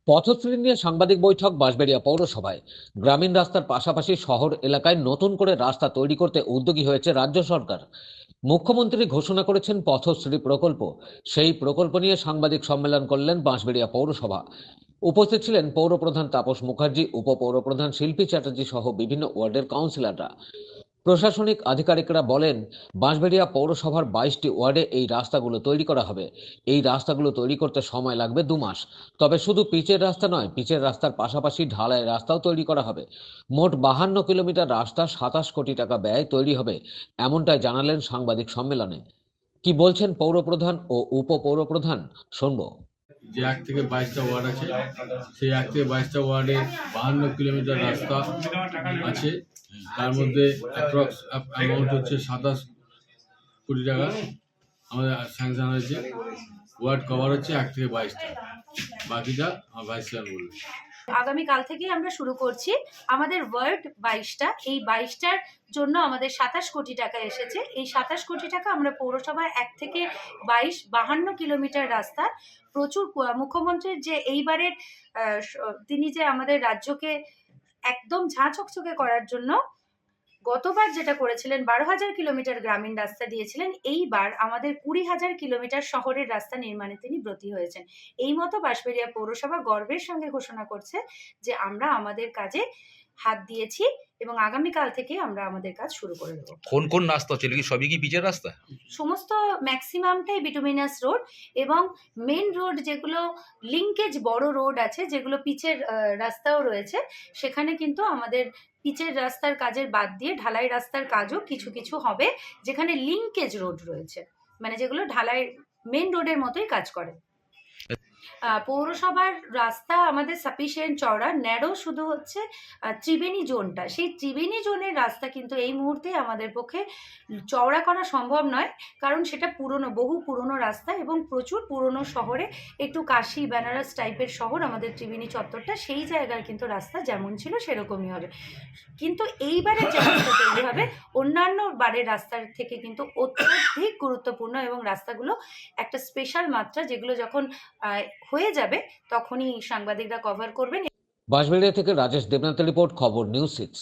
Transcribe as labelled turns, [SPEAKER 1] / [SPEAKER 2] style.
[SPEAKER 1] পথশ্রী নিয়ে সাংবাদিক বৈঠক বাঁশবেড়িয়া পৌরসভায়। গ্রামীণ রাস্তার পাশাপাশি শহর এলাকায় নতুন করে রাস্তা তৈরি করতে উদ্যোগী হয়েছে রাজ্য সরকার। মুখ্যমন্ত্রী ঘোষণা করেছেন পথশ্রী প্রকল্প। সেই প্রকল্প নিয়ে সাংবাদিক সম্মেলন করলেন বাঁশবেড়িয়া পৌরসভা। উপস্থিত ছিলেন পৌরপ্রধান তাপস মুখার্জি, উপপৌরপ্রধান শিল্পী চ্যাটার্জি সহ বিভিন্ন ওয়ার্ডের কাউন্সিলররা। প্রশাসনিক আধিকারিকরা বলেন, বাঁশবেড়িয়া পৌরসভার 22টি ওয়ার্ডে এই রাস্তাগুলো তৈরি করা হবে। এই রাস্তাগুলো তৈরি করতে সময় লাগবে 2 মাস। তবে শুধু পিচের রাস্তা নয়, পিচের রাস্তার পাশাপাশি ঢালাই রাস্তাও তৈরি করা হবে। মোট 52 কিলোমিটার রাস্তা, 27 কোটি টাকা ব্যয় তৈরি হবে, এমনটাই জানালেন সাংবাদিক সম্মেলনে। কি বলছেন পৌরপ্রধান ও উপপৌরপ্রধান, শুনবো।
[SPEAKER 2] যে 1 থেকে 22টা ওয়ার্ড আছে, সেই 1 থেকে 22টা ওয়ার্ডে 52 কিলোমিটার রাস্তা আছে। তার মধ্যে অ্যাপ্রক্স অ্যামাউন্ট হচ্ছে 27 কোটি টাকা আমাদের স্যাংশন হয়েছে। ওয়ার্ড কভার হচ্ছে 1 থেকে 22টা, বাকিটা আমার ভাইস চেয়ারম্যান বলবে।
[SPEAKER 3] আগামীকাল থেকে আমরা শুরু করছি আমাদের ওয়ার্ড 22টা। এই 22টার জন্য আমাদের 27 কোটি টাকা এসেছে। এই 27 কোটি টাকা আমরা পৌরসভায় 1 থেকে 52 কিলোমিটার রাস্তা প্রচুর মুখ্যমন্ত্রীর যে এইবারের তিনি যে আমাদের রাজ্যকে একদম ঝাঁ চকচকে করার জন্য গতবার যেটা করেছিলেন 12,000 কিলোমিটার গ্রামীণ রাস্তা দিয়েছিলেন, এইবার আমাদের 20,000 কিলোমিটার শহরের রাস্তা নির্মাণে তিনি ব্রতী হয়েছেন। এই মতো বাঁশবেড়িয়া পৌরসভা গর্বের সঙ্গে ঘোষণা করছে যে আমরা আমাদের কাজে হাত দিয়েছি এবং আগামীকাল থেকে আমরা আমাদের কাজ শুরু করে দেবো।
[SPEAKER 4] কোন কোন রাস্তা হচ্ছে, কি সবই কি পিচের রাস্তা?
[SPEAKER 3] সমস্ত ম্যাক্সিমামটাই বিটুমিনাস রোড এবং মেন রোড যেগুলো লিঙ্কেজ বড় রোড আছে, যেগুলো পিচের রাস্তাও রয়েছে, সেখানে কিন্তু আমাদের পিচের রাস্তার কাজের বাদ দিয়ে ঢালাই রাস্তার কাজও কিছু কিছু হবে, যেখানে লিঙ্কেজ রোড রয়েছে, মানে যেগুলো ঢালাই মেন রোডের মতোই কাজ করে। পৌরসভার রাস্তা আমাদের সাফিসিয়েন্ট চওড়া, ন্যারো শুধু হচ্ছে ত্রিবেণী জোনটা। সেই ত্রিবেণী জোনের রাস্তা কিন্তু এই মুহূর্তে আমাদের পক্ষে চওড়া করা সম্ভব নয়, কারণ সেটা পুরনো, বহু পুরনো রাস্তা এবং প্রচুর পুরনো শহরে, একটু কাশি বেনারস টাইপের শহর আমাদের ত্রিবেণী চত্বরটা, সেই জায়গার কিন্তু রাস্তা যেমন ছিল সেরকমই হবে। কিন্তু এইবারে যে রাস্তা তৈরি হবে অন্যান্য বারের রাস্তার থেকে কিন্তু অত্যধিক গুরুত্বপূর্ণ, এবং রাস্তাগুলো একটা স্পেশাল মাত্রা, যেগুলো যখন হয়ে যাবে তখনই সাংবাদিকরা কভার করবেন।
[SPEAKER 1] বাঁশবেড়িয়া থেকে রাজেশ দেবনাথের রিপোর্ট, খবর নিউজ 6।